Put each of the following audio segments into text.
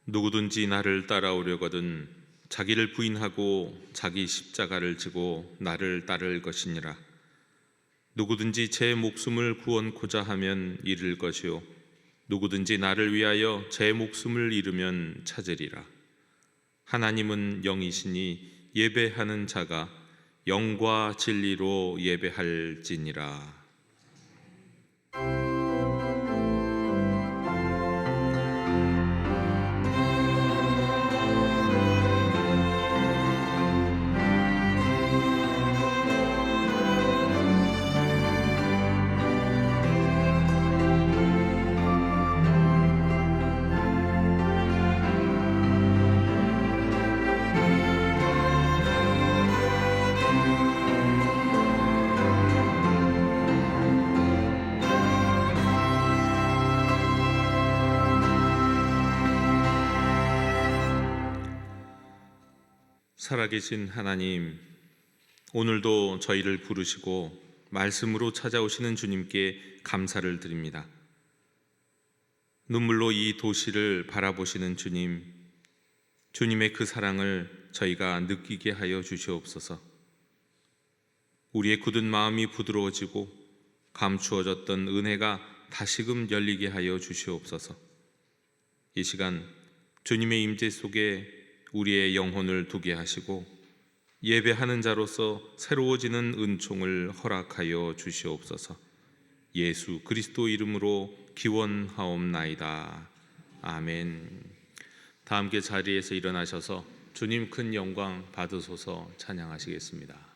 누구든지 나를 따라오려거든 자기를 부인하고 자기 십자가를 지고 나를 따를 것이니라. 누구든지 제 목숨을 구원코자 하면 잃을 것이요 누구든지 나를 위하여 제 목숨을 잃으면 찾으리라. 하나님은 영이시니 예배하는 자가 영과 진리로 예배할지니라. 살아계신 하나님, 오늘도 저희를 부르시고 말씀으로 찾아오시는 주님께 감사를 드립니다. 눈물로 이 도시를 바라보시는 주님, 주님의 그 사랑을 저희가 느끼게 하여 주시옵소서. 우리의 굳은 마음이 부드러워지고 감추어졌던 은혜가 다시금 열리게 하여 주시옵소서. 이 시간 주님의 임재 속에 우리의 영혼을 두게 하시고 예배하는 자로서 새로워지는 은총을 허락하여 주시옵소서. 예수 그리스도 이름으로 기원하옵나이다. 아멘. 다 함께 자리에서 일어나셔서 주님 큰 영광 받으소서 찬양하시겠습니다.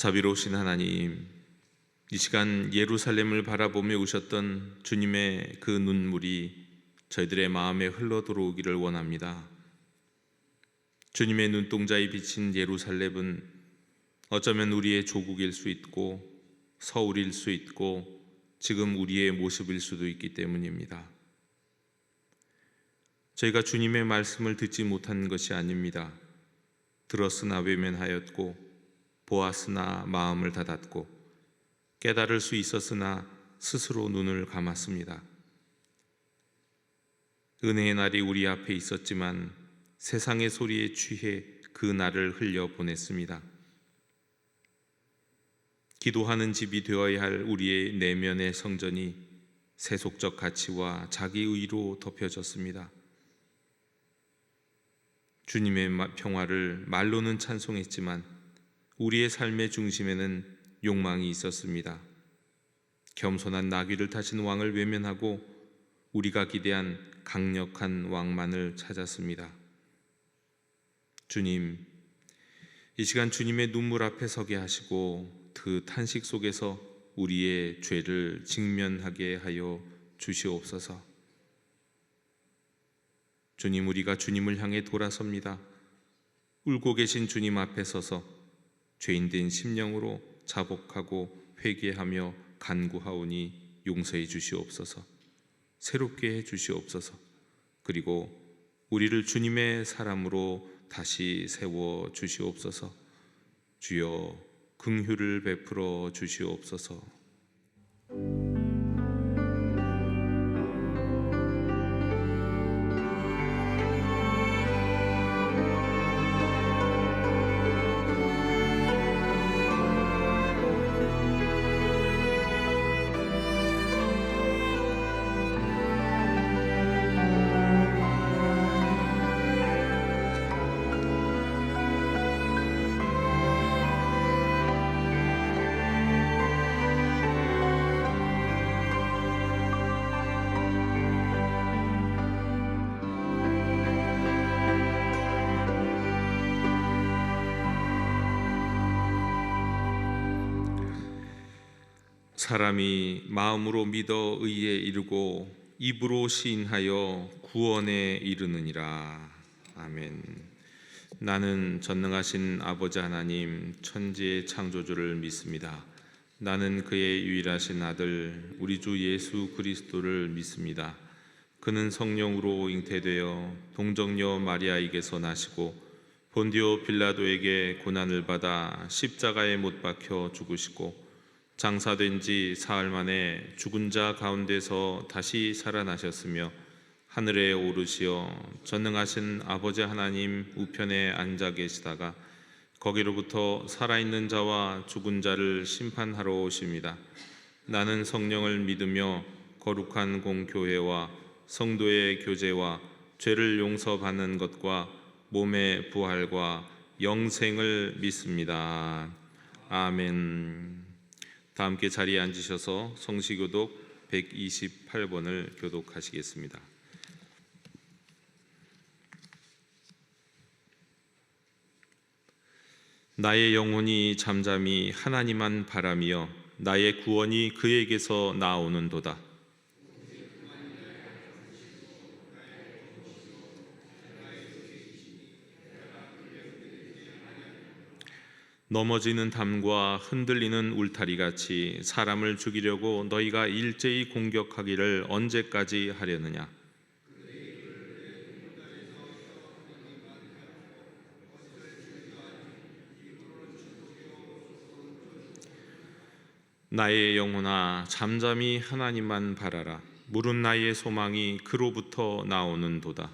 자비로우신 하나님, 이 시간 예루살렘을 바라보며 우셨던 주님의 그 눈물이 저희들의 마음에 흘러 들어오기를 원합니다. 주님의 눈동자에 비친 예루살렘은 어쩌면 우리의 조국일 수 있고 서울일 수 있고 지금 우리의 모습일 수도 있기 때문입니다. 저희가 주님의 말씀을 듣지 못한 것이 아닙니다. 들었으나 외면하였고 보았으나 마음을 닫았고 깨달을 수 있었으나 스스로 눈을 감았습니다. 은혜의 날이 우리 앞에 있었지만 세상의 소리에 취해 그 날을 흘려보냈습니다. 기도하는 집이 되어야 할 우리의 내면의 성전이 세속적 가치와 자기의로 덮여졌습니다. 주님의 평화를 말로는 찬송했지만 우리의 삶의 중심에는 욕망이 있었습니다. 겸손한 나귀를 타신 왕을 외면하고 우리가 기대한 강력한 왕만을 찾았습니다. 주님, 이 시간 주님의 눈물 앞에 서게 하시고 그 탄식 속에서 우리의 죄를 직면하게 하여 주시옵소서. 주님, 우리가 주님을 향해 돌아섭니다. 울고 계신 주님 앞에 서서 죄인된 심령으로 자복하고 회개하며 간구하오니 용서해 주시옵소서. 새롭게 해 주시옵소서. 그리고 우리를 주님의 사람으로 다시 세워 주시옵소서. 주여, 긍휼을 베풀어 주시옵소서. 사람이 마음으로 믿어 의에 이르고 입으로 시인하여 구원에 이르느니라. 아멘. 나는 전능하신 아버지 하나님 천지의 창조주를 믿습니다. 나는 그의 유일하신 아들 우리 주 예수 그리스도를 믿습니다. 그는 성령으로 잉태되어 동정녀 마리아에게서 나시고 본디오 빌라도에게 고난을 받아 십자가에 못 박혀 죽으시고 장사된 지 사흘 만에 죽은 자 가운데서 다시 살아나셨으며 하늘에 오르시어 전능하신 아버지 하나님 우편에 앉아 계시다가 거기로부터 살아있는 자와 죽은 자를 심판하러 오십니다. 나는 성령을 믿으며 거룩한 공교회와 성도의 교제와 죄를 용서받는 것과 몸의 부활과 영생을 믿습니다. 아멘. 다 함께 자리에 앉으셔서 성시교독 128번을 교독하시겠습니다. 나의 영혼이 잠잠히 하나님만 바라며 나의 구원이 그에게서 나오는도다. 넘어지는 담과 흔들리는 울타리같이 사람을 죽이려고 너희가 일제히 공격하기를 언제까지 하려느냐? 나의 영혼아 잠잠히 하나님만 바라라. 물은 나의 소망이 그로부터 나오는도다.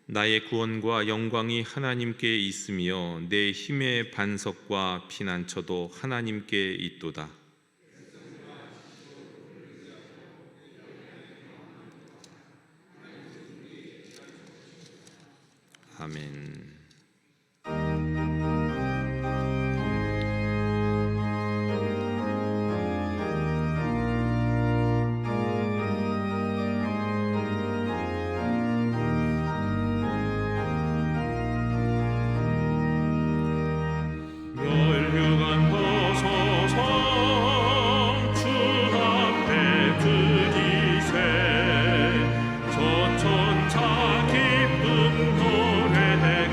나의 구원과 영광이 하나님께 있으며 내 힘의 반석과 피난처도 하나님께 있도다. 아멘. 기쁨 노래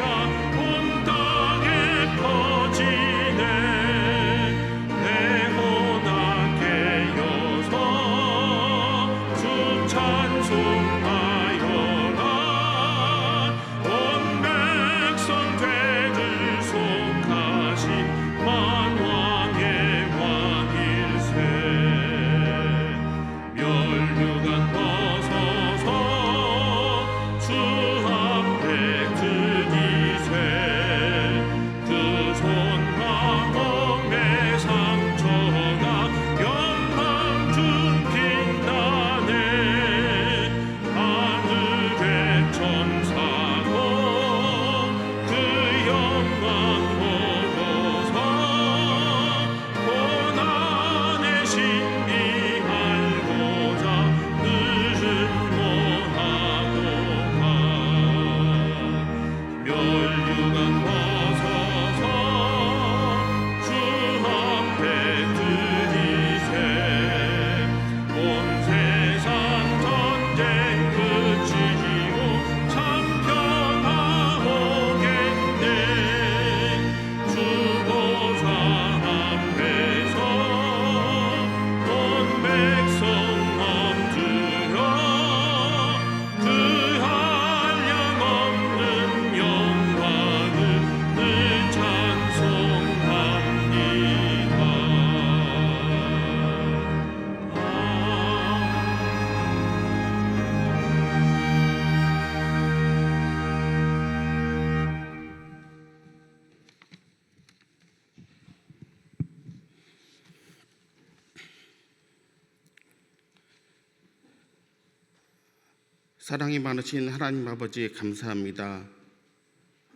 사랑이 많으신 하나님 아버지 감사합니다.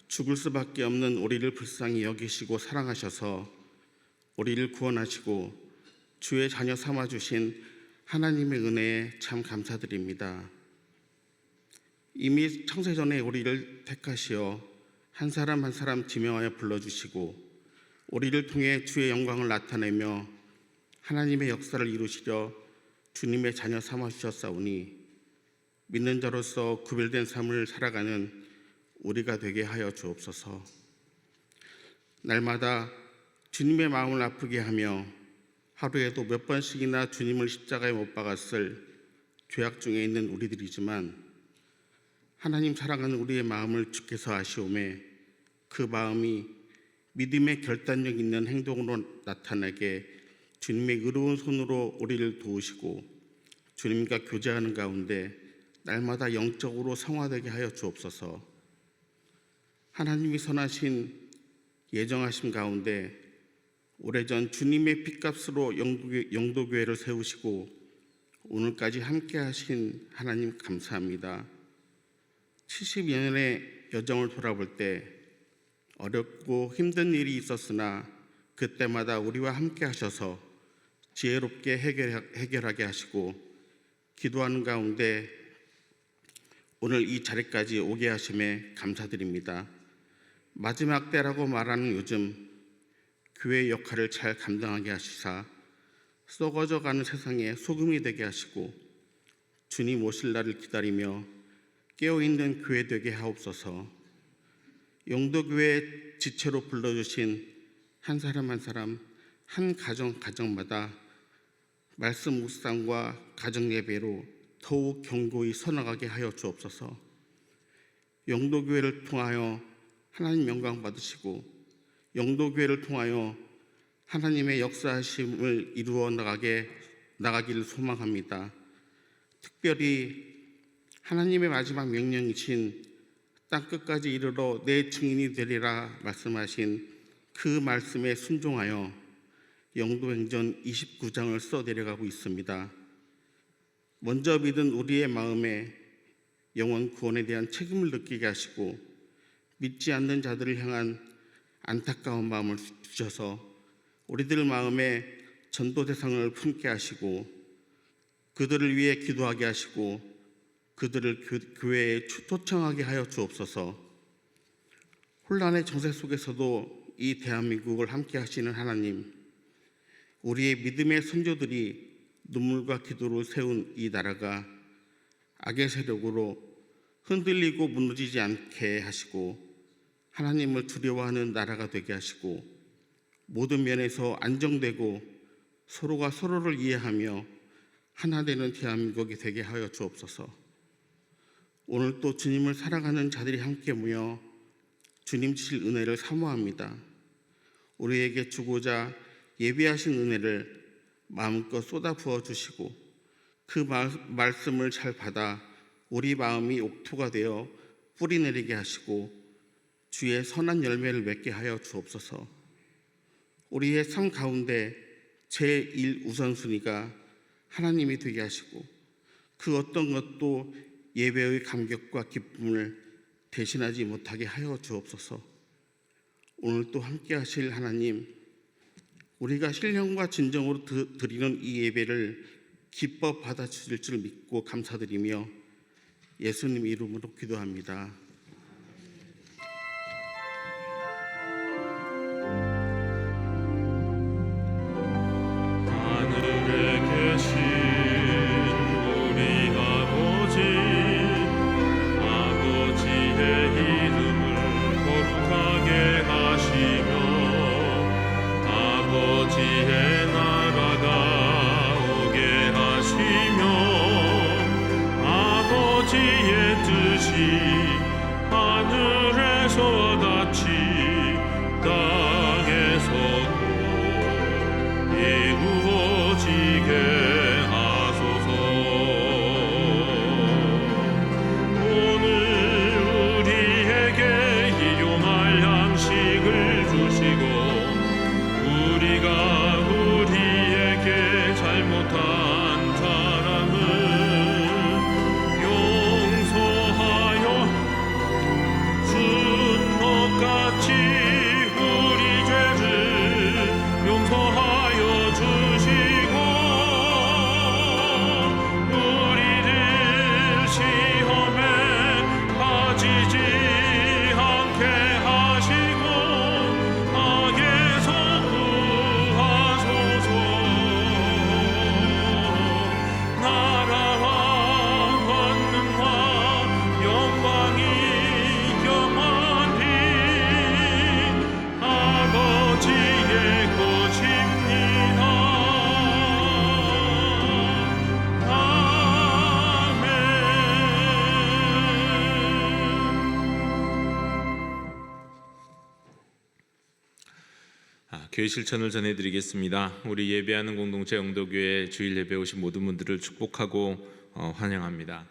죽을 수밖에 없는 우리를 불쌍히 여기시고 사랑하셔서 우리를 구원하시고 주의 자녀 삼아주신 하나님의 은혜에 참 감사드립니다. 이미 창세전에 우리를 택하시어 한 사람 한 사람 지명하여 불러주시고 우리를 통해 주의 영광을 나타내며 하나님의 역사를 이루시려 주님의 자녀 삼으셨사오니 믿는 자로서 구별된 삶을 살아가는 우리가 되게 하여 주옵소서. 날마다 주님의 마음을 아프게 하며 하루에도 몇 번씩이나 주님을 십자가에 못 박았을 죄악 중에 있는 우리들이지만 하나님 사랑하는 우리의 마음을 주께서 아시오매 그 마음이 믿음의 결단력 있는 행동으로 나타나게 주님의 의로운 손으로 우리를 도우시고 주님과 교제하는 가운데 날마다 영적으로 성화되게 하여 주옵소서. 하나님이 선하신 예정하심 가운데 오래전 주님의 핏값으로 영도교회를 세우시고 오늘까지 함께 하신 하나님 감사합니다. 70여 년의 여정을 돌아볼 때 어렵고 힘든 일이 있었으나 그때마다 우리와 함께 하셔서 지혜롭게 해결하게 하시고 기도하는 가운데 오늘 이 자리까지 오게 하심에 감사드립니다. 마지막 때라고 말하는 요즘 교회의 역할을 잘 감당하게 하시사 썩어져가는 세상에 소금이 되게 하시고 주님 오실 날을 기다리며 깨어있는 교회 되게 하옵소서. 영도교회 지체로 불러주신 한 사람 한 사람 한 가정마다 말씀 묵상과 가정 예배로 더욱 견고히 서나가게 하여 주옵소서. 영도교회를 통하여 하나님 영광 받으시고 영도교회를 통하여 하나님의 역사하심을 이루어 나가기를 소망합니다. 특별히 하나님의 마지막 명령이신 땅끝까지 이르러 내 증인이 되리라 말씀하신 그 말씀에 순종하여 영도행전 29장을 써 내려가고 있습니다. 먼저 믿은 우리의 마음에 영원 구원에 대한 책임을 느끼게 하시고 믿지 않는 자들을 향한 안타까운 마음을 주셔서 우리들 마음에 전도 대상을 품게 하시고 그들을 위해 기도하게 하시고 그들을 교회에 초청하게 하여 주옵소서. 혼란의 정세 속에서도 이 대한민국을 함께 하시는 하나님, 우리의 믿음의 선조들이 눈물과 기도로 세운 이 나라가 악의 세력으로 흔들리고 무너지지 않게 하시고 하나님을 두려워하는 나라가 되게 하시고 모든 면에서 안정되고 서로가 서로를 이해하며 하나 되는 대한민국이 되게 하여 주옵소서. 오늘 또 주님을 사랑하는 자들이 함께 모여 주님 주실 은혜를 사모합니다. 우리에게 주고자 예비하신 은혜를 마음껏 쏟아 부어 주시고 그 말씀을 잘 받아 우리 마음이 옥토가 되어 뿌리 내리게 하시고 주의 선한 열매를 맺게 하여 주옵소서. 우리의 삶 가운데 제1 우선순위가 하나님이 되게 하시고 그 어떤 것도 예배의 감격과 기쁨을 대신하지 못하게 하여 주옵소서. 오늘 또 함께 하실 하나님, 우리가 신령과 진정으로 드리는 이 예배를 기뻐 받아주실 줄 믿고 감사드리며 예수님 이름으로 기도합니다. 하늘에 계신 우리 아버지의 이름을 거룩하게 하시며 아버지의 나라가 오게 하시며 아버지의 뜻이 교회 실천을 전해드리겠습니다. 우리 예배하는 공동체 영도교회 주일 예배 오신 모든 분들을 축복하고 환영합니다.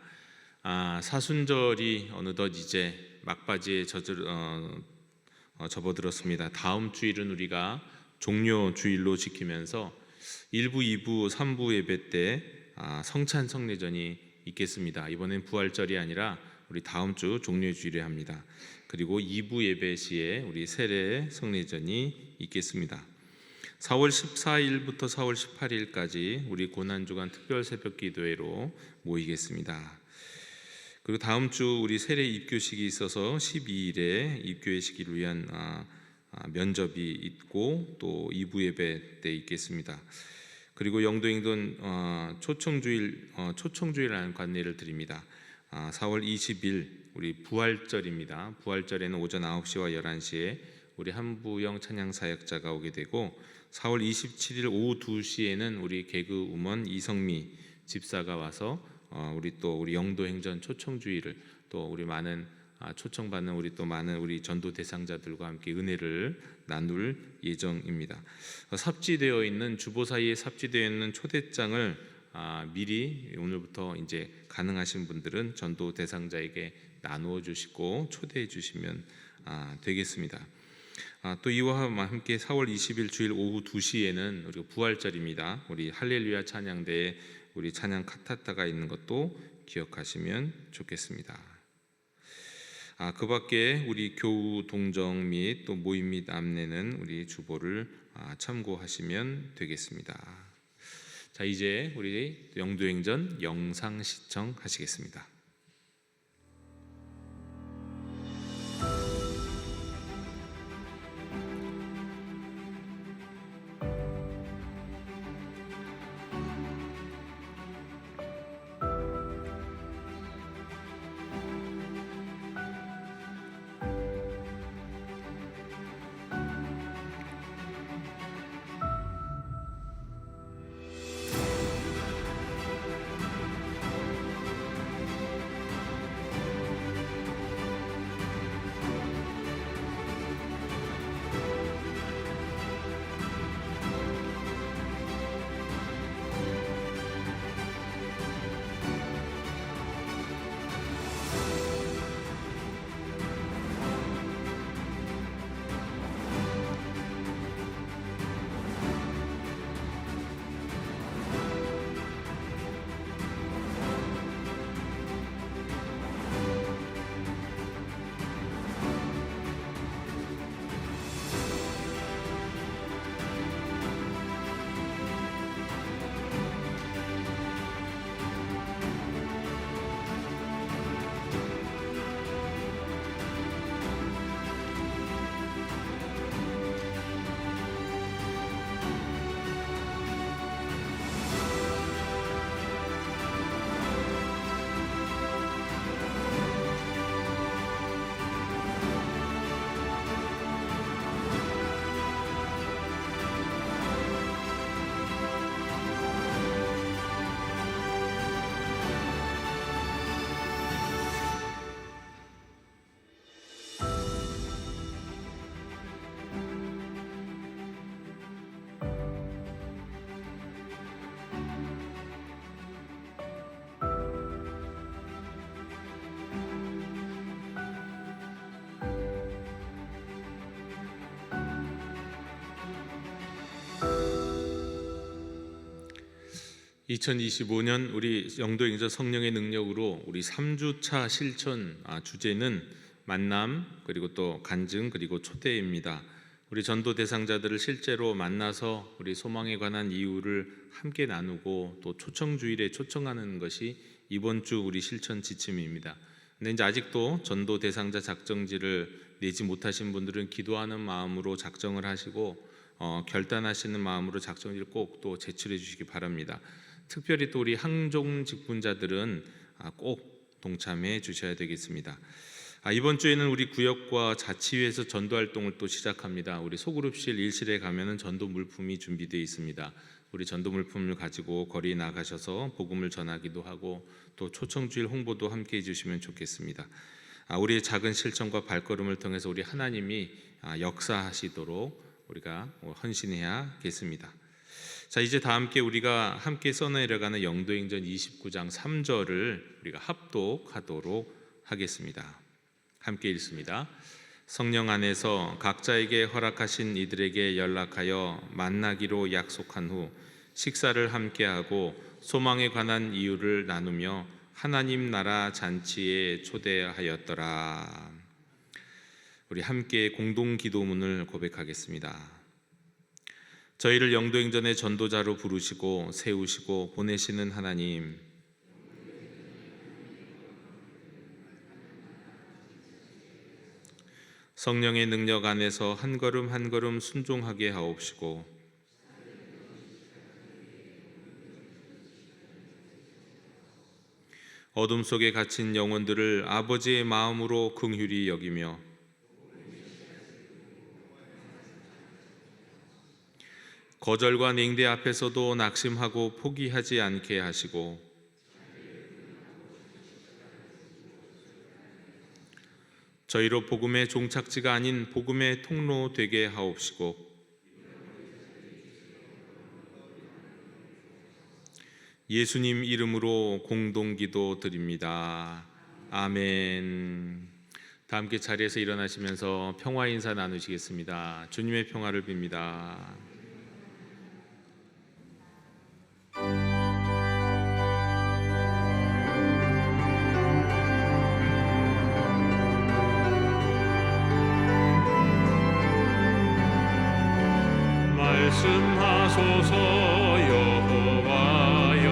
사순절이 어느덧 이제 막바지에 접어들었습니다. 다음 주일은 우리가 종료 주일로 지키면서 1부, 2부, 3부 예배 때 성찬 성례전이 있겠습니다. 이번엔 부활절이 아니라 우리 다음 주 종료 주일에 합니다. 그리고 2부 예배 시에 우리 세례 성례전이 있겠습니다. 4월 14일부터 4월 18일까지 우리 고난주간 특별 새벽 기도회로 모이겠습니다. 그리고 다음 주 우리 세례 입교식이 있어서 12일에 입교회 시기를 위한 면접이 있고 또 2부 예배 때 있겠습니다. 그리고 영도행동 초청주일이라는 관례를 드립니다. 4월 20일 우리 부활절입니다. 부활절에는 오전 9시와 11시에 우리 한부영 찬양 사역자가 오게 되고 4월 27일 오후 2시에는 우리 개그우먼 이성미 집사가 와서 우리 영도행전 초청주일을 또 우리 많은 초청받는 우리 또 많은 우리 전도 대상자들과 함께 은혜를 나눌 예정입니다. 삽지되어 있는 주보 사이에 삽지되어 있는 초대장을 미리 오늘부터 이제 가능하신 분들은 전도 대상자에게 나누어 주시고 초대해 주시면 되겠습니다. 또 이와 함께 4월 20일 주일 오후 2시에는 우리 부활절입니다. 우리 할렐루야 찬양대에 우리 찬양 카타타가 있는 것도 기억하시면 좋겠습니다. 그 밖에 우리 교우 동정 및 또 모임 및 안내는 우리 주보를 참고하시면 되겠습니다. 자, 이제 우리 영도행전 영상 시청하시겠습니다. (2025년) 우리 영도행전 성령의 능력으로 우리 3주차 실천 주제는 만남 그리고 또 간증 그리고 초대입니다. 우리 전도 대상자들을 실제로 만나서 우리 소망에 관한 이유를 함께 나누고 또 초청주일에 초청하는 것이 이번 주 우리 실천 지침입니다. 근데 이제 아직도 전도 대상자 작정지를 내지 못하신 분들은 기도하는 마음으로 작정을 하시고 결단하시는 마음으로 작정지를 꼭 또 제출해 주시기 바랍니다. 특별히 또 우리 항종 직분자들은 꼭 동참해 주셔야 되겠습니다. 이번 주에는 우리 구역과 자치회에서 전도 활동을 또 시작합니다. 우리 소그룹실 1실에 가면은 전도 물품이 준비되어 있습니다. 우리 전도 물품을 가지고 거리에 나가셔서 복음을 전하기도 하고 또 초청주일 홍보도 함께 해주시면 좋겠습니다. 우리의 작은 실천과 발걸음을 통해서 우리 하나님이 역사하시도록 우리가 헌신해야겠습니다. 자, 이제 다 함께 우리가 함께 써내려가는 영도행전 29장 3절을 우리가 합독하도록 하겠습니다. 함께 읽습니다. 성령 안에서 각자에게 허락하신 이들에게 연락하여 만나기로 약속한 후 식사를 함께하고 소망에 관한 이유를 나누며 하나님 나라 잔치에 초대하였더라. 우리 함께 공동 기도문을 고백하겠습니다. 저희를 영도행전의 전도자로 부르시고 세우시고 보내시는 하나님, 성령의 능력 안에서 한 걸음 한 걸음 순종하게 하옵시고 어둠 속에 갇힌 영혼들을 아버지의 마음으로 긍휼히 여기며 거절과 냉대 앞에서도 낙심하고 포기하지 않게 하시고 저희로 복음의 종착지가 아닌 복음의 통로 되게 하옵시고 예수님 이름으로 공동기도 드립니다. 아멘. 다 함께 자리에서 일어나시면서 평화 인사 나누시겠습니다. 주님의 평화를 빕니다. 말씀하소서 여호와여,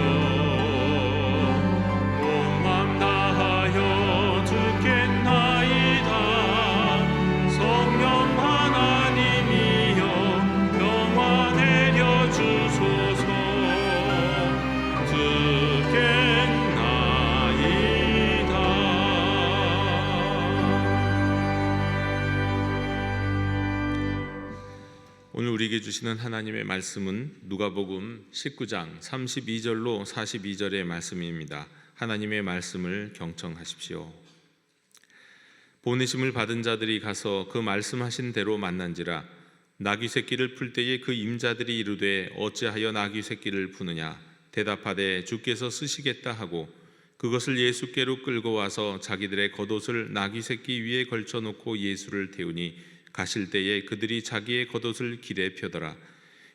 온 맘 다하여 듣겠나이다. 성령 하나님이여 평화 내려주소서. 오늘 우리에게 주시는 하나님의 말씀은 누가복음 19장 32절로 42절의 말씀입니다. 하나님의 말씀을 경청하십시오. 보내심을 받은 자들이 가서 그 말씀하신 대로 만난지라. 나귀 새끼를 풀 때에 그 임자들이 이르되 어찌하여 나귀 새끼를 푸느냐. 대답하되 주께서 쓰시겠다 하고 그것을 예수께로 끌고 와서 자기들의 겉옷을 나귀 새끼 위에 걸쳐놓고 예수를 태우니 가실 때에 그들이 자기의 겉옷을 길에 펴더라.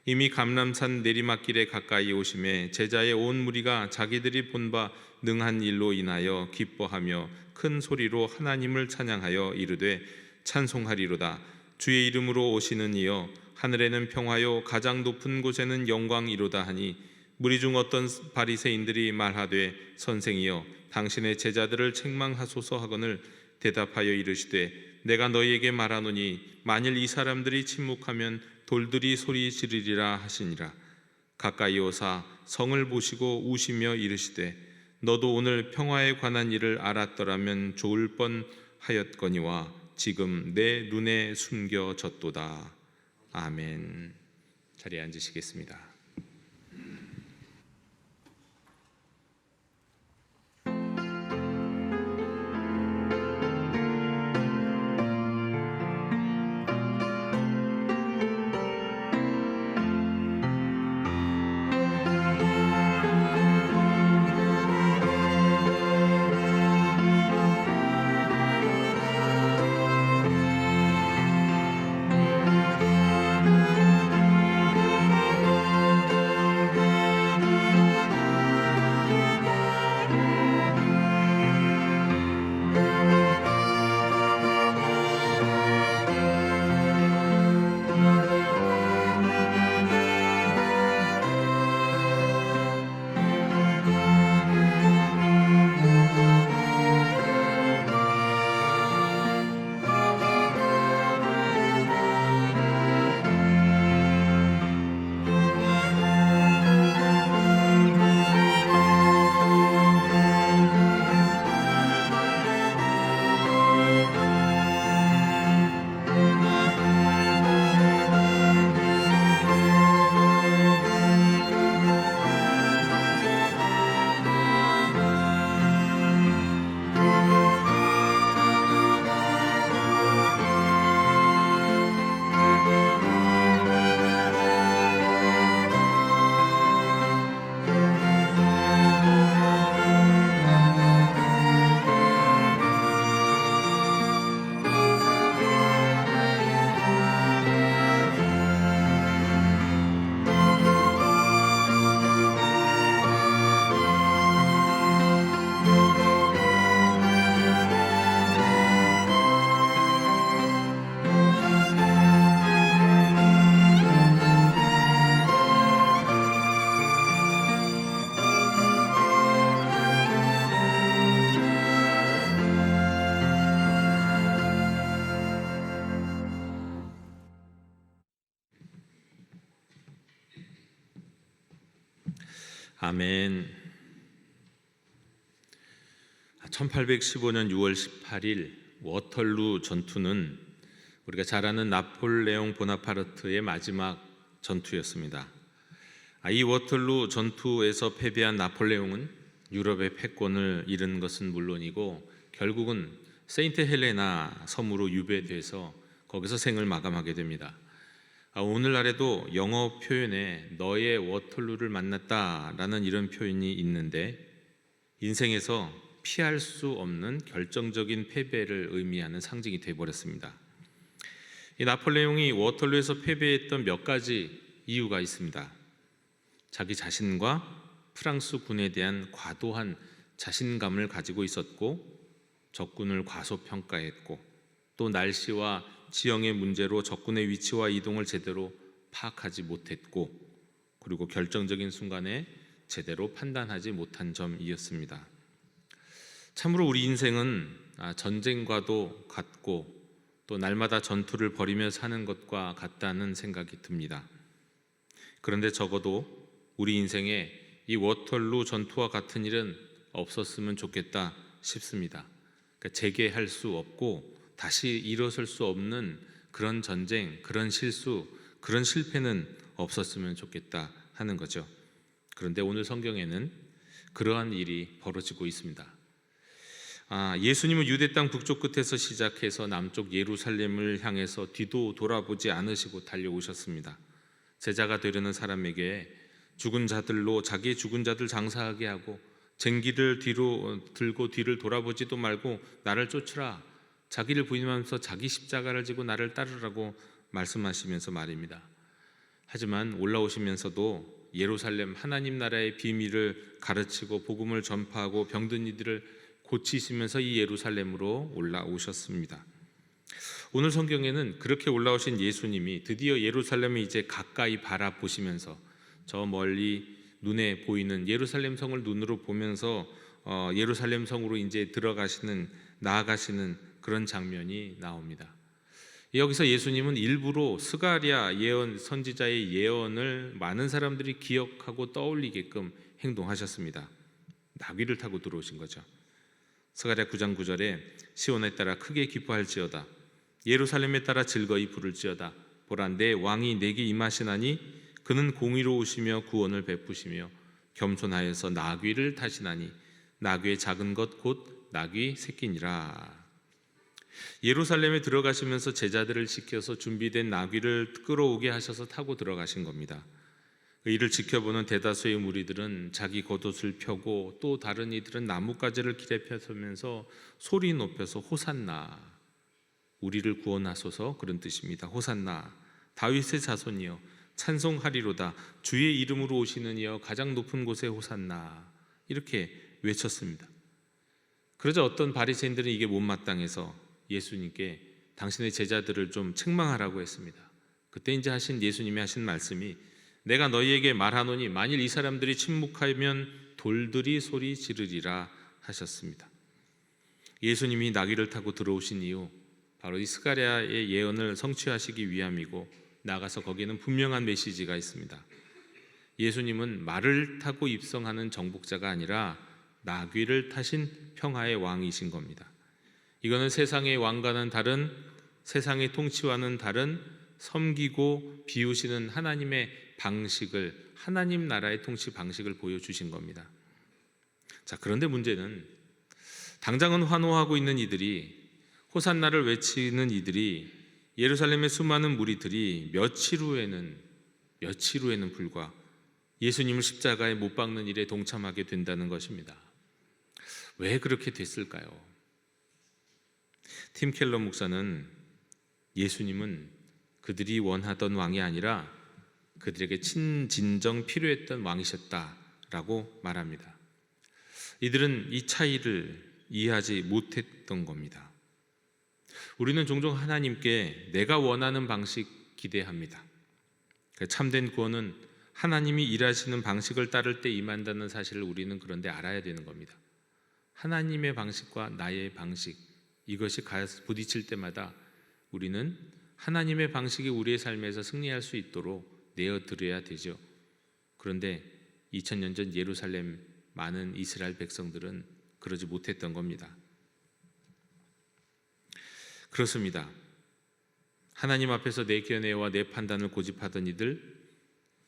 이미 감람산 내리막길에 가까이 오심에 제자의 온 무리가 자기들이 본 바 능한 일로 인하여 기뻐하며 큰 소리로 하나님을 찬양하여 이르되 찬송하리로다. 주의 이름으로 오시는 이여 하늘에는 평화요 가장 높은 곳에는 영광이로다 하니 무리 중 어떤 바리새인들이 말하되 선생이여 당신의 제자들을 책망하소서 하거늘 대답하여 이르시되 내가 너희에게 말하노니 만일 이 사람들이 침묵하면 돌들이 소리 지르리라 하시니라. 가까이 오사 성을 보시고 우시며 이르시되 너도 오늘 평화에 관한 일을 알았더라면 좋을 뻔하였거니와 지금 내 눈에 숨겨졌도다. 아멘. 자리에 앉으시겠습니다. 아멘. 1815년 6월 18일 워털루 전투는 우리가 잘 아는 나폴레옹 보나파르트의 마지막 전투였습니다. 이 워털루 전투에서 패배한 나폴레옹은 유럽의 패권을 잃은 것은 물론이고 결국은 세인트 헬레나 섬으로 유배돼서 거기서 생을 마감하게 됩니다. 오늘날에도 영어 표현에 너의 워털루를 만났다라는 이런 표현이 있는데 인생에서 피할 수 없는 결정적인 패배를 의미하는 상징이 되어버렸습니다. 이 나폴레옹이 워털루에서 패배했던 몇 가지 이유가 있습니다. 자기 자신과 프랑스 군에 대한 과도한 자신감을 가지고 있었고, 적군을 과소평가했고, 또 날씨와 지형의 문제로 적군의 위치와 이동을 제대로 파악하지 못했고, 그리고 결정적인 순간에 제대로 판단하지 못한 점이었습니다. 참으로 우리 인생은 전쟁과도 같고 또 날마다 전투를 벌이며 사는 것과 같다는 생각이 듭니다. 그런데 적어도 우리 인생에 이 워털루 전투와 같은 일은 없었으면 좋겠다 싶습니다. 그러니까 재개할 수 없고 다시 일어설 수 없는 그런 전쟁, 그런 실수, 그런 실패는 없었으면 좋겠다 하는 거죠. 그런데 오늘 성경에는 그러한 일이 벌어지고 있습니다. 예수님은 유대 땅 북쪽 끝에서 시작해서 남쪽 예루살렘을 향해서 뒤도 돌아보지 않으시고 달려오셨습니다. 제자가 되려는 사람에게 죽은 자들로 자기 죽은 자들 장사하게 하고 쟁기를 뒤로 들고 뒤를 돌아보지도 말고 나를 쫓으라, 자기를 부인하면서 자기 십자가를 지고 나를 따르라고 말씀하시면서 말입니다. 하지만 올라오시면서도 예루살렘 하나님 나라의 비밀을 가르치고 복음을 전파하고 병든 이들을 고치시면서 이 예루살렘으로 올라오셨습니다. 오늘 성경에는 그렇게 올라오신 예수님이 드디어 예루살렘을 이제 가까이 바라보시면서 저 멀리 눈에 보이는 예루살렘 성을 눈으로 보면서 예루살렘 성으로 이제 나아가시는 그런 장면이 나옵니다. 여기서 예수님은 일부러 스가랴 선지자의 예언을 많은 사람들이 기억하고 떠올리게끔 행동하셨습니다. 나귀를 타고 들어오신 거죠. 스가랴 9장 9절에 시온에 따라 크게 기뻐할지어다, 예루살렘에 따라 즐거이 부를지어다. 보라, 내 왕이 내게 임하시나니 그는 공의로우시며 구원을 베푸시며 겸손하여서 나귀를 타시나니 나귀의 작은 것 곧 나귀 새끼니라. 예루살렘에 들어가시면서 제자들을 시켜서 준비된 나귀를 끌어오게 하셔서 타고 들어가신 겁니다. 이를 지켜보는 대다수의 무리들은 자기 겉옷을 펴고 또 다른 이들은 나뭇가지를 길에 펴서면서 소리 높여서 호산나, 우리를 구원하소서, 그런 뜻입니다. 호산나, 다윗의 자손이여 찬송하리로다, 주의 이름으로 오시는 이여 가장 높은 곳에 호산나, 이렇게 외쳤습니다. 그러자 어떤 바리새인들은 이게 못마땅해서 예수님께 당신의 제자들을 좀 책망하라고 했습니다. 그때 이제 예수님이 하신 말씀이 내가 너희에게 말하노니 만일 이 사람들이 침묵하면 돌들이 소리 지르리라 하셨습니다. 예수님이 나귀를 타고 들어오신 이유, 바로 이 스가랴의 예언을 성취하시기 위함이고 나가서 거기에는 분명한 메시지가 있습니다. 예수님은 말을 타고 입성하는 정복자가 아니라 나귀를 타신 평화의 왕이신 겁니다. 이거는 세상의 왕과는 다른, 세상의 통치와는 다른 섬기고 비우시는 하나님의 방식을, 하나님 나라의 통치 방식을 보여주신 겁니다. 자, 그런데 문제는 당장은 환호하고 있는 이들이, 호산나를 외치는 이들이, 예루살렘의 수많은 무리들이 며칠 후에는 불과 예수님을 십자가에 못 박는 일에 동참하게 된다는 것입니다. 왜 그렇게 됐을까요? 팀 켈러 목사는 예수님은 그들이 원하던 왕이 아니라 그들에게 친진정 필요했던 왕이셨다라고 말합니다. 이들은 이 차이를 이해하지 못했던 겁니다. 우리는 종종 하나님께 내가 원하는 방식 기대합니다. 참된 구원은 하나님이 일하시는 방식을 따를 때 임한다는 사실을 우리는 그런데 알아야 되는 겁니다. 하나님의 방식과 나의 방식, 이것이 부딪힐 때마다 우리는 하나님의 방식이 우리의 삶에서 승리할 수 있도록 내어드려야 되죠. 그런데 2000년 전 예루살렘 많은 이스라엘 백성들은 그러지 못했던 겁니다. 그렇습니다. 하나님 앞에서 내 견해와 내 판단을 고집하던 이들,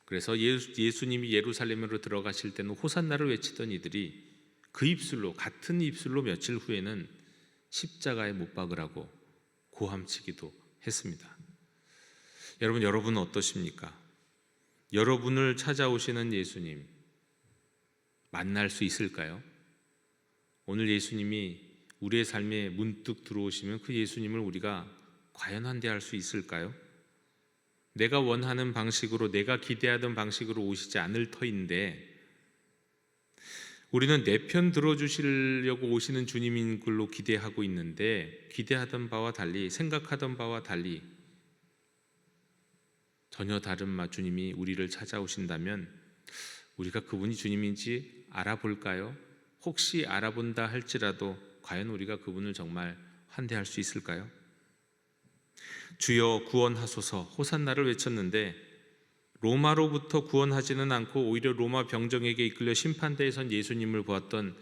그래서 예수님이 예루살렘으로 들어가실 때는 호산나를 외치던 이들이 그 입술로, 같은 입술로 며칠 후에는 십자가에 못 박으라고 고함치기도 했습니다. 여러분은 어떠십니까? 여러분을 찾아오시는 예수님 만날 수 있을까요? 오늘 예수님이 우리의 삶에 문득 들어오시면 그 예수님을 우리가 과연 환대할 수 있을까요? 내가 원하는 방식으로, 내가 기대하던 방식으로 오시지 않을 터인데 우리는 내 편 들어주시려고 오시는 주님인 걸로 기대하고 있는데, 기대하던 바와 달리, 생각하던 바와 달리 전혀 다른 주님이 우리를 찾아오신다면 우리가 그분이 주님인지 알아볼까요? 혹시 알아본다 할지라도 과연 우리가 그분을 정말 환대할 수 있을까요? 주여 구원하소서 호산나를 외쳤는데 로마로부터 구원하지는 않고 오히려 로마 병정에게 이끌려 심판대에 선 예수님을 보았던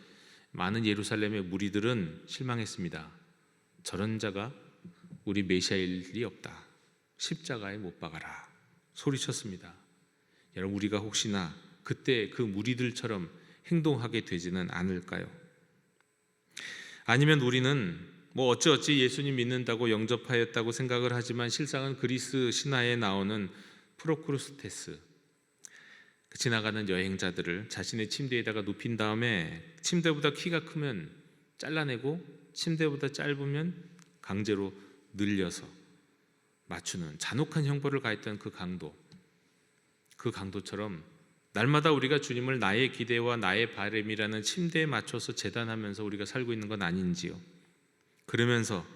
많은 예루살렘의 무리들은 실망했습니다. 저런 자가 우리 메시아일 리 없다. 십자가에 못 박아라 소리쳤습니다. 여러분, 우리가 혹시나 그때 그 무리들처럼 행동하게 되지는 않을까요? 아니면 우리는 어찌어찌 예수님 믿는다고 영접하였다고 생각을 하지만 실상은 그리스 신화에 나오는 프로크루스테스, 지나가는 여행자들을 자신의 침대에다가 눕힌 다음에 침대보다 키가 크면 잘라내고 침대보다 짧으면 강제로 늘려서 맞추는 잔혹한 형벌을 가했던 그 강도처럼 날마다 우리가 주님을 나의 기대와 나의 바람이라는 침대에 맞춰서 재단하면서 우리가 살고 있는 건 아닌지요? 그러면서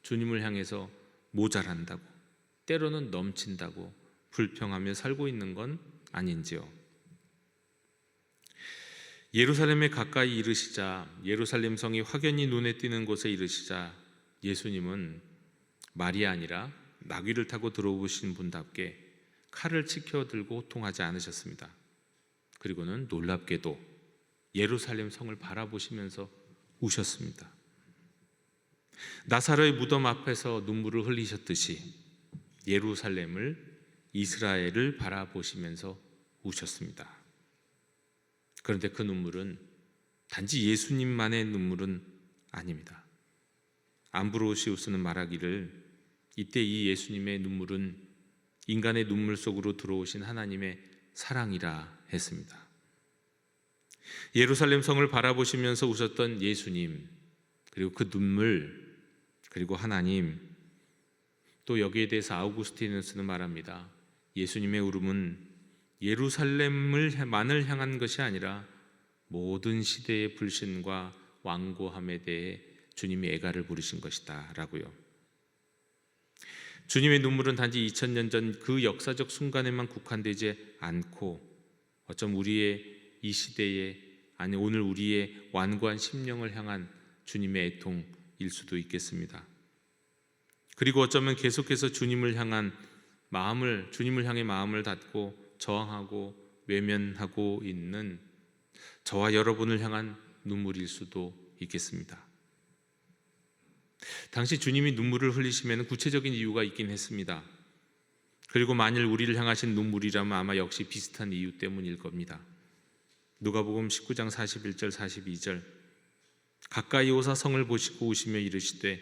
주님을 향해서 모자란다고, 때로는 넘친다고 불평하며 살고 있는 건 아닌지요? 예루살렘에 가까이 이르시자, 예루살렘 성이 확연히 눈에 띄는 곳에 이르시자 예수님은 말이 아니라 나귀를 타고 들어오신 분답게 칼을 치켜 들고 호통하지 않으셨습니다. 그리고는 놀랍게도 예루살렘 성을 바라보시면서 우셨습니다. 나사로의 무덤 앞에서 눈물을 흘리셨듯이 예루살렘을, 이스라엘을 바라보시면서 우셨습니다. 그런데 그 눈물은 단지 예수님만의 눈물은 아닙니다. 암브로시우스는 말하기를 이때 이 예수님의 눈물은 인간의 눈물 속으로 들어오신 하나님의 사랑이라 했습니다. 예루살렘 성을 바라보시면서 우셨던 예수님, 그리고 그 눈물, 그리고 하나님, 또 여기에 대해서 아우구스티누스는 말합니다. 예수님의 울음은 예루살렘만을 향한 것이 아니라 모든 시대의 불신과 완고함에 대해 주님이 애가를 부르신 것이다 라고요. 주님의 눈물은 단지 2000년 전 그 역사적 순간에만 국한되지 않고 어쩜 우리의 이 시대에, 아니 오늘 우리의 완고한 심령을 향한 주님의 애통일 수도 있겠습니다. 그리고 어쩌면 계속해서 주님을 향해 마음을 닫고 저항하고 외면하고 있는 저와 여러분을 향한 눈물일 수도 있겠습니다. 당시 주님이 눈물을 흘리시면 구체적인 이유가 있긴 했습니다. 그리고 만일 우리를 향하신 눈물이라면 아마 역시 비슷한 이유 때문일 겁니다. 누가복음 19장 41절 42절 가까이 오사 성을 보시고 우시며 이르시되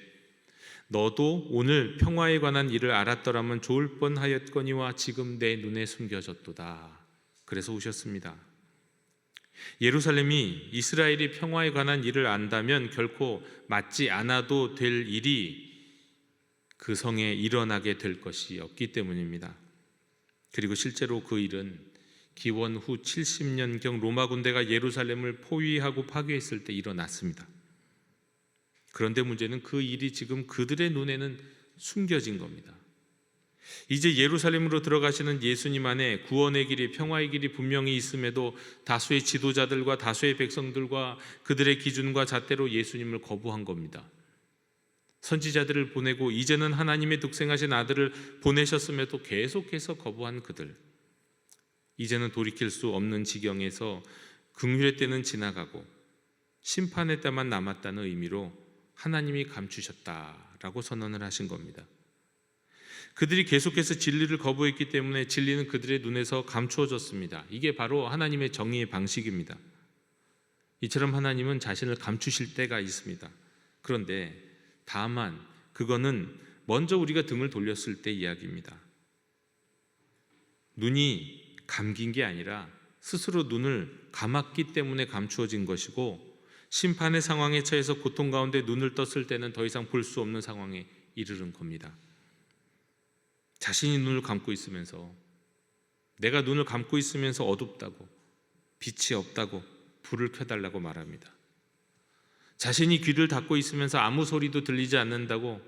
너도 오늘 평화에 관한 일을 알았더라면 좋을 뻔하였거니와 지금 내 눈에 숨겨졌도다. 그래서 우셨습니다. 예루살렘이 이스라엘이 평화에 관한 일을 안다면 결코 맞지 않아도 될 일이 그 성에 일어나게 될 것이 없기 때문입니다. 그리고 실제로 그 일은 기원 후 70년경 로마 군대가 예루살렘을 포위하고 파괴했을 때 일어났습니다. 그런데 문제는 그 일이 지금 그들의 눈에는 숨겨진 겁니다. 이제 예루살렘으로 들어가시는 예수님 안에 구원의 길이, 평화의 길이 분명히 있음에도 다수의 지도자들과 다수의 백성들과 그들의 기준과 잣대로 예수님을 거부한 겁니다. 선지자들을 보내고 이제는 하나님의 독생하신 아들을 보내셨음에도 계속해서 거부한 그들, 이제는 돌이킬 수 없는 지경에서 긍휼의 때는 지나가고 심판의 때만 남았다는 의미로 하나님이 감추셨다라고 선언을 하신 겁니다. 그들이 계속해서 진리를 거부했기 때문에 진리는 그들의 눈에서 감추어졌습니다. 이게 바로 하나님의 정의의 방식입니다. 이처럼 하나님은 자신을 감추실 때가 있습니다. 그런데 다만 그거는 먼저 우리가 등을 돌렸을 때 이야기입니다. 눈이 감긴 게 아니라 스스로 눈을 감았기 때문에 감추어진 것이고, 심판의 상황에 처해서 고통 가운데 눈을 떴을 때는 더 이상 볼 수 없는 상황에 이르는 겁니다. 자신이 눈을 감고 있으면서, 내가 눈을 감고 있으면서 어둡다고, 빛이 없다고 불을 켜달라고 말합니다. 자신이 귀를 닫고 있으면서 아무 소리도 들리지 않는다고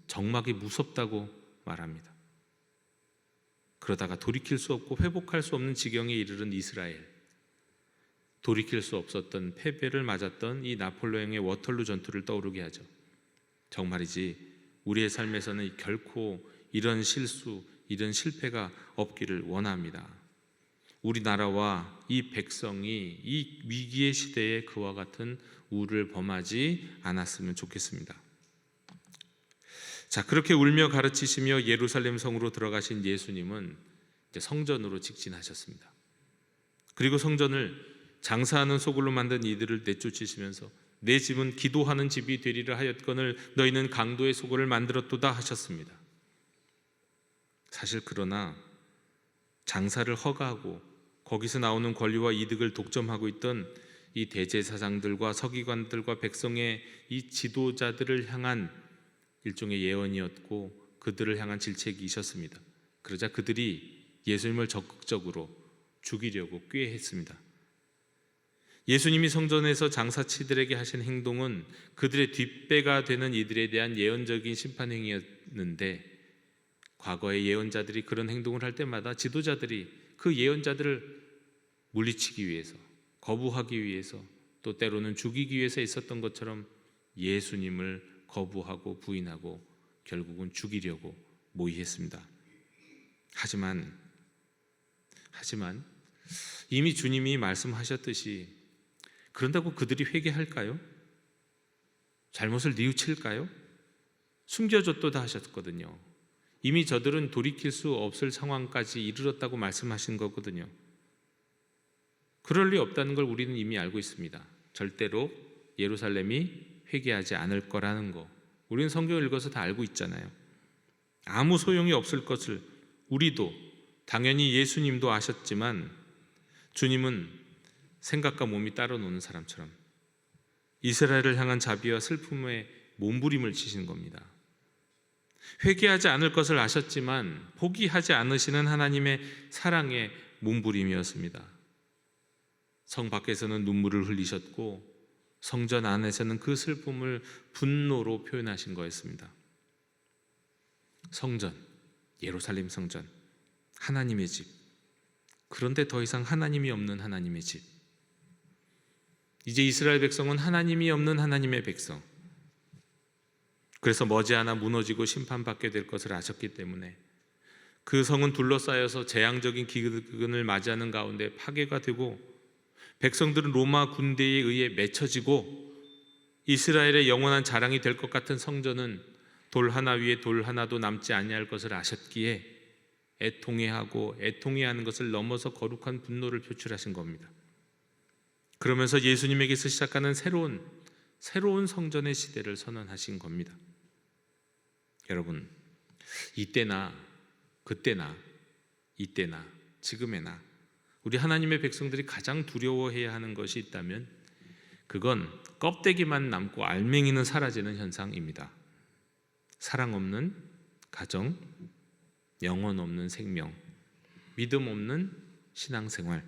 정막이 무섭다고 말합니다. 그러다가 돌이킬 수 없고 회복할 수 없는 지경에 이르른 이스라엘, 돌이킬 수 없었던 패배를 맞았던 이 나폴레옹의 워털루 전투를 떠오르게 하죠. 정말이지 우리의 삶에서는 결코 이런 실수, 이런 실패가 없기를 원합니다. 우리나라와 이 백성이 이 위기의 시대에 그와 같은 우를 범하지 않았으면 좋겠습니다. 자, 그렇게 울며 가르치시며 예루살렘 성으로 들어가신 예수님은 이제 성전으로 직진하셨습니다. 그리고 성전을 장사하는 소굴로 만든 이들을 내쫓으시면서 내 집은 기도하는 집이 되리라 하였거늘 너희는 강도의 소굴을 만들었도다 하셨습니다. 사실 그러나 장사를 허가하고 거기서 나오는 권리와 이득을 독점하고 있던 이 대제사장들과 서기관들과 백성의 이 지도자들을 향한 일종의 예언이었고 그들을 향한 질책이셨습니다. 그러자 그들이 예수님을 적극적으로 죽이려고 꾀했습니다. 예수님이 성전에서 장사치들에게 하신 행동은 그들의 뒷배가 되는 이들에 대한 예언적인 심판 행위였는데, 과거의 예언자들이 그런 행동을 할 때마다 지도자들이 그 예언자들을 물리치기 위해서, 거부하기 위해서, 또 때로는 죽이기 위해서 있었던 것처럼 예수님을 거부하고 부인하고 결국은 죽이려고 모의했습니다. 하지만 이미 주님이 말씀하셨듯이 그런다고 그들이 회개할까요? 잘못을 뉘우칠까요? 숨겨줬도다 하셨거든요. 이미 저들은 돌이킬 수 없을 상황까지 이르렀다고 말씀하신 거거든요. 그럴 리 없다는 걸 우리는 이미 알고 있습니다. 절대로 예루살렘이 회개하지 않을 거라는 거, 우리는 성경을 읽어서 다 알고 있잖아요. 아무 소용이 없을 것을 우리도, 당연히 예수님도 아셨지만 주님은 생각과 몸이 따로 노는 사람처럼 이스라엘을 향한 자비와 슬픔의 몸부림을 치신 겁니다. 회개하지 않을 것을 아셨지만 포기하지 않으시는 하나님의 사랑의 몸부림이었습니다. 성 밖에서는 눈물을 흘리셨고 성전 안에서는 그 슬픔을 분노로 표현하신 거였습니다. 성전, 예루살렘 성전, 하나님의 집. 그런데 더 이상 하나님이 없는 하나님의 집. 이제 이스라엘 백성은 하나님이 없는 하나님의 백성. 그래서 머지않아 무너지고 심판받게 될 것을 아셨기 때문에 그 성은 둘러싸여서 재앙적인 기근을 맞이하는 가운데 파괴가 되고, 백성들은 로마 군대에 의해 맺혀지고, 이스라엘의 영원한 자랑이 될 것 같은 성전은 돌 하나 위에 돌 하나도 남지 아니할 것을 아셨기에 애통해하고 애통해하는 것을 넘어서 거룩한 분노를 표출하신 겁니다. 그러면서 예수님에게서 시작하는 새로운 성전의 시대를 선언하신 겁니다. 여러분, 이때나 그때나 이때나 지금에나 우리 하나님의 백성들이 가장 두려워해야 하는 것이 있다면 그건 껍데기만 남고 알맹이는 사라지는 현상입니다. 사랑 없는 가정, 영혼 없는 생명, 믿음 없는 신앙생활,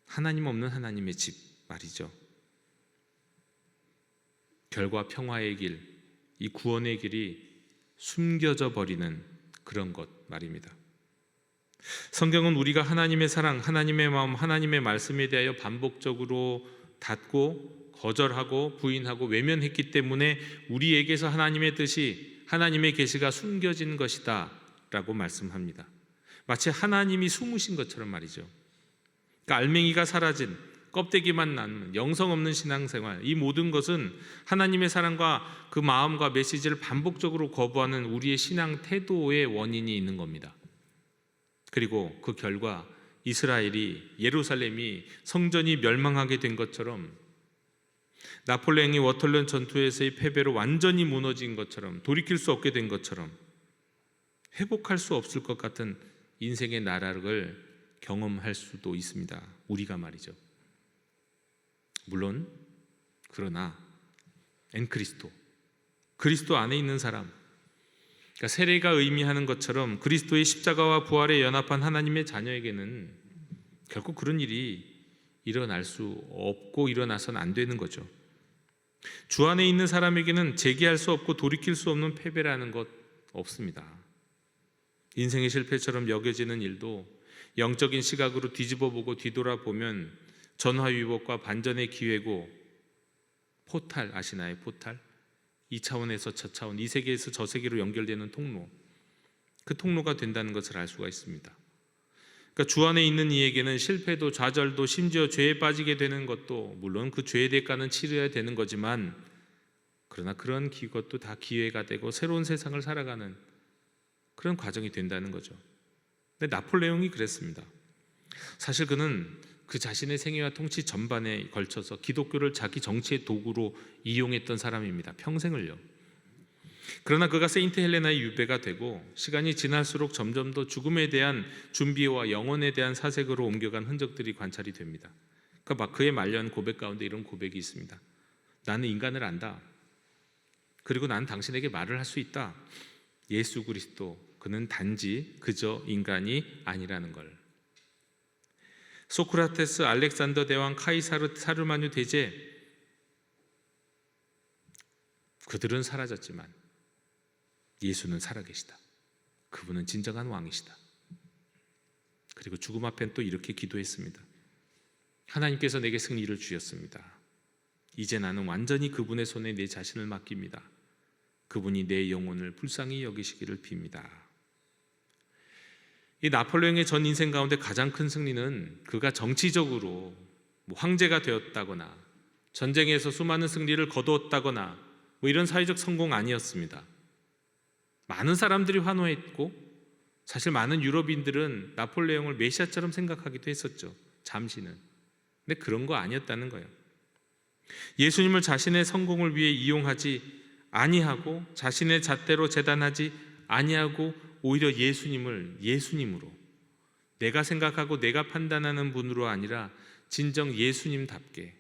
하나님 없는 하나님의 집 말이죠. 결과 평화의 길, 이 구원의 길이 숨겨져 버리는 그런 것 말입니다. 성경은 우리가 하나님의 사랑, 하나님의 마음, 하나님의 말씀에 대하여 반복적으로 닫고 거절하고 부인하고 외면했기 때문에 우리에게서 하나님의 뜻이, 하나님의 계시가 숨겨진 것이다 라고 말씀합니다. 마치 하나님이 숨으신 것처럼 말이죠. 그러니까 알맹이가 사라진, 껍데기만 남은 영성 없는 신앙생활, 이 모든 것은 하나님의 사랑과 그 마음과 메시지를 반복적으로 거부하는 우리의 신앙 태도의 원인이 있는 겁니다. 그리고 그 결과 이스라엘이, 예루살렘이, 성전이 멸망하게 된 것처럼, 나폴레옹이 워털런 전투에서의 패배로 완전히 무너진 것처럼, 돌이킬 수 없게 된 것처럼 회복할 수 없을 것 같은 인생의 나락을 경험할 수도 있습니다. 우리가 말이죠. 물론 그러나 엔크리스토, 그리스도 안에 있는 사람, 그러니까 세례가 의미하는 것처럼 그리스도의 십자가와 부활에 연합한 하나님의 자녀에게는 결코 그런 일이 일어날 수 없고 일어나서는 안 되는 거죠. 주 안에 있는 사람에게는 재기할 수 없고 돌이킬 수 없는 패배라는 것 없습니다. 인생의 실패처럼 여겨지는 일도 영적인 시각으로 뒤집어보고 뒤돌아보면 전화위복과 반전의 기회고, 포탈 아시나요? 포탈? 이 차원에서 저 차원, 이 세계에서 저 세계로 연결되는 통로, 그 통로가 된다는 것을 알 수가 있습니다. 그러니까 주 안에 있는 이에게는 실패도 좌절도 심지어 죄에 빠지게 되는 것도, 물론 그 죄의 대가는 치러야 되는 거지만, 그러나 그런 것도 다 기회가 되고 새로운 세상을 살아가는 그런 과정이 된다는 거죠. 근데 나폴레옹이 그랬습니다. 사실 그는 그 자신의 생애와 통치 전반에 걸쳐서 기독교를 자기 정치의 도구로 이용했던 사람입니다. 평생을요. 그러나 그가 세인트 헬레나의 유배가 되고 시간이 지날수록 점점 더 죽음에 대한 준비와 영혼에 대한 사색으로 옮겨간 흔적들이 관찰이 됩니다. 그러니까 그의 말년 고백 가운데 이런 고백이 있습니다. 나는 인간을 안다. 그리고 난 당신에게 말을 할 수 있다. 예수 그리스도, 그는 단지 그저 인간이 아니라는 걸. 소크라테스, 알렉산더 대왕, 카이사르, 사르마뉴 대제, 그들은 사라졌지만 예수는 살아계시다. 그분은 진정한 왕이시다. 그리고 죽음 앞엔 또 이렇게 기도했습니다. 하나님께서 내게 승리를 주셨습니다. 이제 나는 완전히 그분의 손에 내 자신을 맡깁니다. 그분이 내 영혼을 불쌍히 여기시기를 빕니다. 이 나폴레옹의 전 인생 가운데 가장 큰 승리는 그가 정치적으로 황제가 되었다거나 전쟁에서 수많은 승리를 거두었다거나 이런 사회적 성공 아니었습니다. 많은 사람들이 환호했고 사실 많은 유럽인들은 나폴레옹을 메시아처럼 생각하기도 했었죠. 잠시는. 근데 그런 거 아니었다는 거예요. 예수님을 자신의 성공을 위해 이용하지 아니하고 자신의 잣대로 재단하지 아니하고 오히려 예수님을 예수님으로, 내가 생각하고 내가 판단하는 분으로 아니라 진정 예수님답게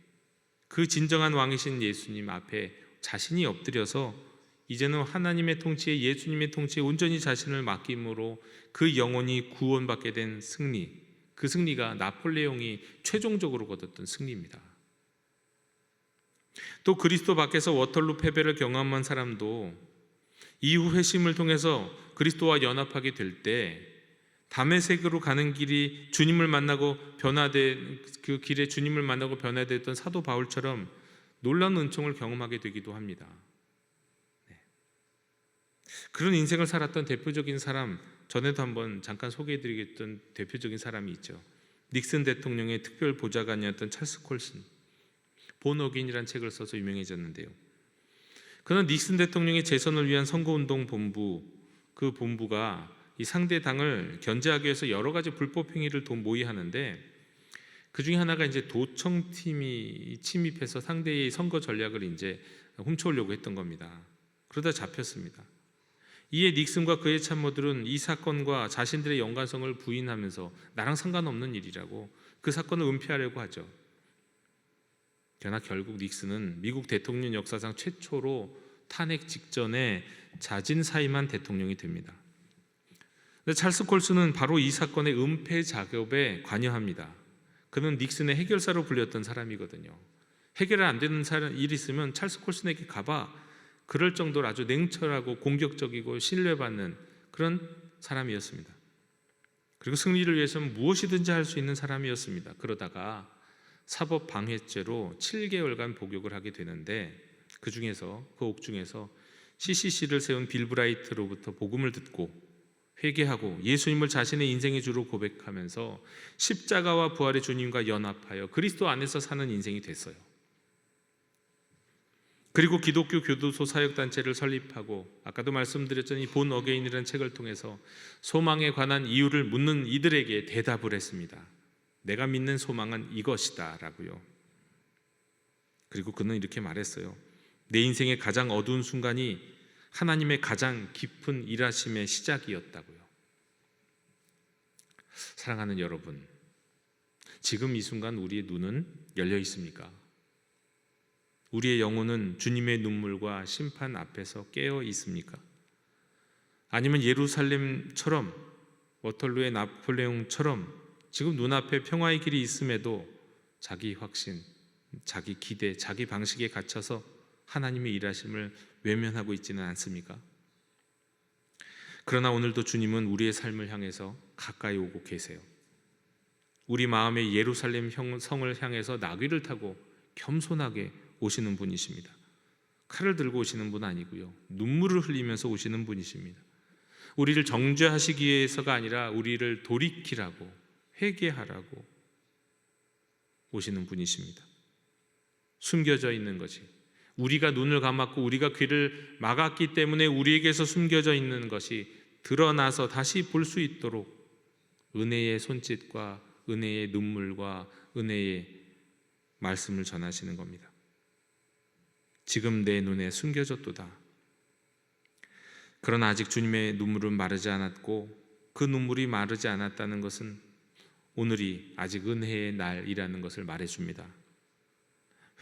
그 진정한 왕이신 예수님 앞에 자신이 엎드려서 이제는 하나님의 통치에, 예수님의 통치에 온전히 자신을 맡김으로 그 영혼이 구원받게 된 승리, 그 승리가 나폴레옹이 최종적으로 거뒀던 승리입니다. 또 그리스도 밖에서 워털루 패배를 경험한 사람도 이후 회심을 통해서 그리스도와 연합하게 될 때 다메섹으로 가는 길이 주님을 만나고 변화된, 그 길에 주님을 만나고 변화됐던 사도 바울처럼 놀라운 은총을 경험하게 되기도 합니다. 그런 인생을 살았던 대표적인 사람, 전에도 한번 잠깐 소개해드리겠던 대표적인 사람이 있죠. 닉슨 대통령의 특별 보좌관이었던 찰스 콜슨, 본 어게인이라는 책을 써서 유명해졌는데요. 그는 닉슨 대통령의 재선을 위한 선거운동 본부, 그 본부가 이 상대 당을 견제하기 위해서 여러 가지 불법 행위를 모의하는데, 그 중에 하나가 이제 도청팀이 침입해서 상대의 선거 전략을 이제 훔쳐오려고 했던 겁니다. 그러다 잡혔습니다. 이에 닉슨과 그의 참모들은 이 사건과 자신들의 연관성을 부인하면서 나랑 상관없는 일이라고 그 사건을 은폐하려고 하죠. 그러나 결국 닉슨은 미국 대통령 역사상 최초로 탄핵 직전에 자진 사임한 대통령이 됩니다. 찰스 콜슨은 바로 이 사건의 은폐 작업에 관여합니다. 그는 닉슨의 해결사로 불렸던 사람이거든요. 해결 안 되는 일이 있으면 찰스 콜슨에게 가봐, 그럴 정도로 아주 냉철하고 공격적이고 신뢰받는 그런 사람이었습니다. 그리고 승리를 위해서는 무엇이든지 할 수 있는 사람이었습니다. 그러다가 사법방해죄로 7개월간 복역을 하게 되는데, 그 옥중에서 CCC를 세운 빌 브라이트로부터 복음을 듣고 회개하고 예수님을 자신의 인생의 주로 고백하면서 십자가와 부활의 주님과 연합하여 그리스도 안에서 사는 인생이 됐어요. 그리고 기독교 교도소 사역단체를 설립하고 아까도 말씀드렸던 이 본 어게인이라는 책을 통해서 소망에 관한 이유를 묻는 이들에게 대답을 했습니다. 내가 믿는 소망은 이것이다 라고요. 그리고 그는 이렇게 말했어요. 내 인생의 가장 어두운 순간이 하나님의 가장 깊은 일하심의 시작이었다고요. 사랑하는 여러분, 지금 이 순간 우리의 눈은 열려 있습니까? 우리의 영혼은 주님의 눈물과 심판 앞에서 깨어 있습니까? 아니면 예루살렘처럼, 워털루의 나폴레옹처럼 지금 눈앞에 평화의 길이 있음에도 자기 확신, 자기 기대, 자기 방식에 갇혀서 하나님의 일하심을 외면하고 있지는 않습니까? 그러나 오늘도 주님은 우리의 삶을 향해서 가까이 오고 계세요. 우리 마음의 예루살렘 성을 향해서 나귀를 타고 겸손하게 오시는 분이십니다. 칼을 들고 오시는 분 아니고요. 눈물을 흘리면서 오시는 분이십니다. 우리를 정죄하시기 위해서가 아니라 우리를 돌이키라고, 회개하라고 오시는 분이십니다. 숨겨져 있는 것이, 우리가 눈을 감았고 우리가 귀를 막았기 때문에 우리에게서 숨겨져 있는 것이 드러나서 다시 볼 수 있도록 은혜의 손짓과 은혜의 눈물과 은혜의 말씀을 전하시는 겁니다. 지금 내 눈에 숨겨졌도다. 그러나 아직 주님의 눈물은 마르지 않았고 그 눈물이 마르지 않았다는 것은 오늘이 아직 은혜의 날이라는 것을 말해줍니다.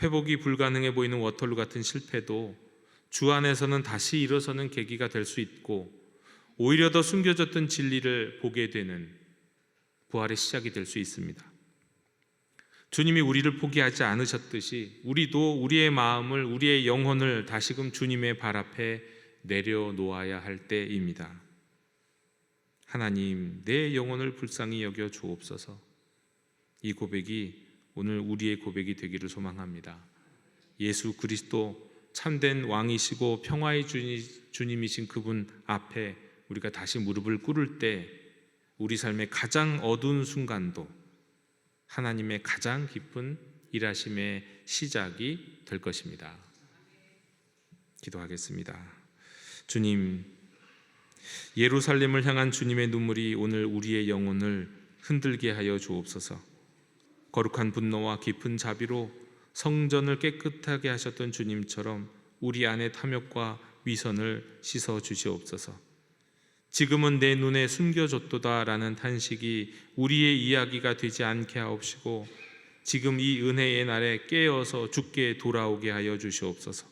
회복이 불가능해 보이는 워털루 같은 실패도 주 안에서는 다시 일어서는 계기가 될 수 있고 오히려 더 숨겨졌던 진리를 보게 되는 부활의 시작이 될 수 있습니다. 주님이 우리를 포기하지 않으셨듯이 우리도 우리의 마음을, 우리의 영혼을 다시금 주님의 발 앞에 내려놓아야 할 때입니다. 하나님, 내 영혼을 불쌍히 여겨 주옵소서. 이 고백이 오늘 우리의 고백이 되기를 소망합니다. 예수 그리스도 참된 왕이시고 평화의 주님이신 그분 앞에 우리가 다시 무릎을 꿇을 때 우리 삶의 가장 어두운 순간도 하나님의 가장 깊은 일하심의 시작이 될 것입니다. 기도하겠습니다. 주님, 예루살렘을 향한 주님의 눈물이 오늘 우리의 영혼을 흔들게 하여 주옵소서. 거룩한 분노와 깊은 자비로 성전을 깨끗하게 하셨던 주님처럼 우리 안의 탐욕과 위선을 씻어 주시옵소서. 지금은 내 눈에 숨겨졌도다 라는 탄식이 우리의 이야기가 되지 않게 하옵시고 지금 이 은혜의 날에 깨어서 주께 돌아오게 하여 주시옵소서.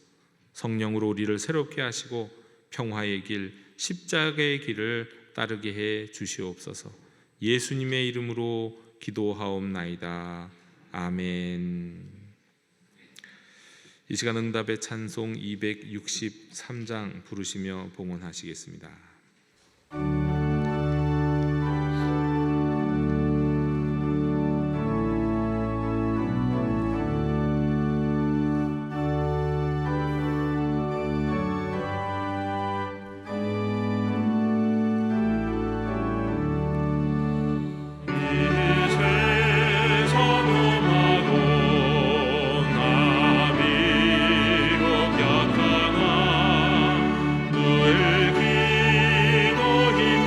성령으로 우리를 새롭게 하시고 평화의 길, 십자가의 길을 따르게 해 주시옵소서. 예수님의 이름으로 기도하옵나이다. 아멘. 이 시간 응답의 찬송 263장 부르시며 봉헌하시겠습니다. 늘 기도히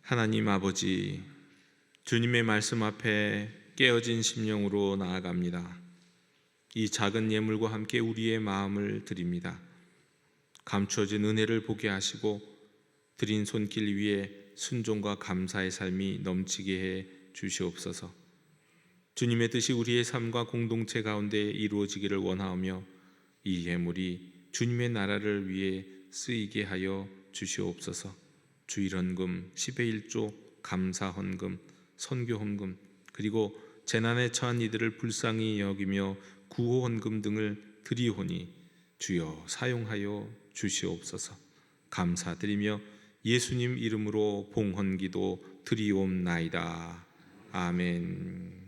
하나님 아버지, 주님의 말씀 앞에 깨어진 심령으로 나아갑니다. 이 작은 예물과 함께 우리의 마음을 드립니다. 감추어진 은혜를 보게 하시고 드린 손길 위에 순종과 감사의 삶이 넘치게 해 주시옵소서. 주님의 뜻이 우리의 삶과 공동체 가운데 이루어지기를 원하오며 이 예물이 주님의 나라를 위해 쓰이게 하여 주시옵소서. 주일헌금, 10의 1조, 감사헌금, 선교헌금, 그리고 재난에 처한 이들을 불쌍히 여기며 구호헌금 등을 드리오니 주여 사용하여 주시옵소서. 감사드리며 예수님 이름으로 봉헌기도 드리옵나이다. 아멘.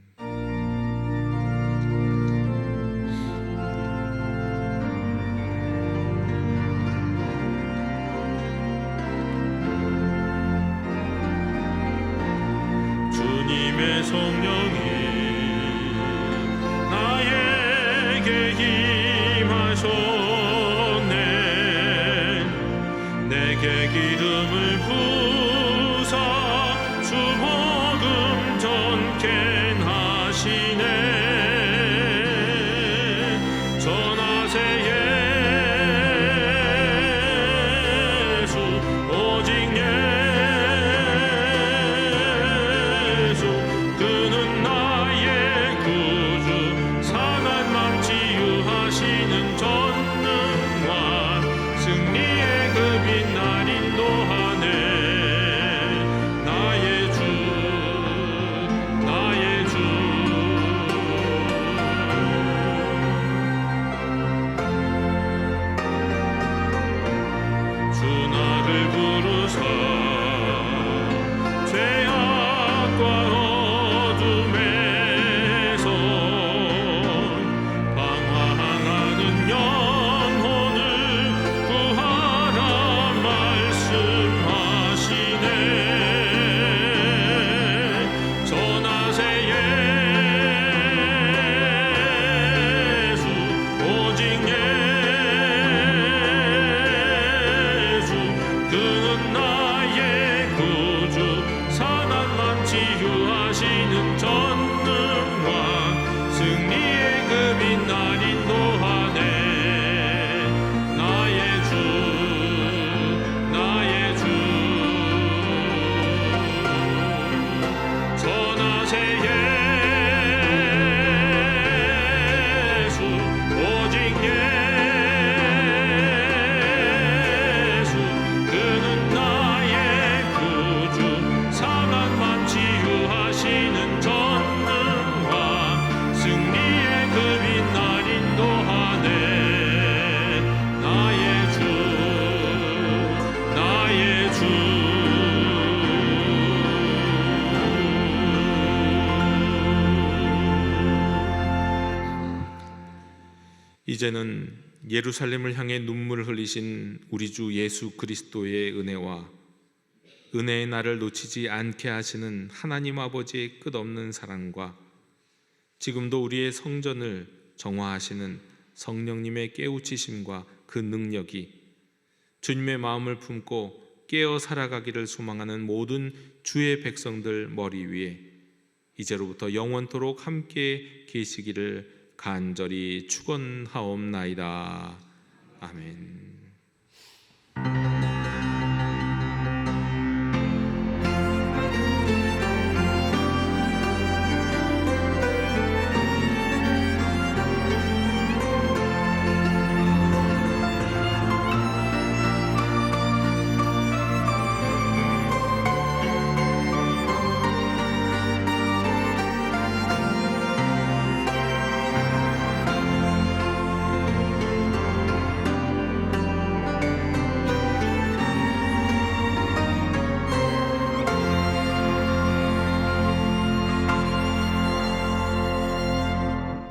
주님의 성령이 나에게 임하셨네. 내게 기름을 부사 주복음 전케 하시네. 전하세 예수 오직 예수 그는 나의 구주 사간 맘 치유하시는 전능과 승리의 그 빛날 인도하네. 나의 주 나의 주 주 나를 부르사 죄악과 어둠에서 방황하는 영혼을 구하라 말씀하시네. 전하세 예수 오직 예수 그는 나의 구주 사단만 치유하시는 전능과 승리의 그 빛날 인도하네. 나의 주 나의 주 전하세 예수 오직 예수 그는 나의 구주 사단만 치유하시는 전능과 승리의 그 빛날 인도하네. 나의 주 나의 주 이제는 예루살렘을 향해 눈물을 흘리신 우리 주 예수 그리스도의 은혜와 은혜의 날을 놓치지 않게 하시는 하나님 아버지의 끝없는 사랑과 지금도 우리의 성전을 정화하시는 성령님의 깨우치심과 그 능력이 주님의 마음을 품고 깨어 살아가기를 소망하는 모든 주의 백성들 머리 위에 이제로부터 영원토록 함께 계시기를 간절히 축원하옵나이다. 아멘.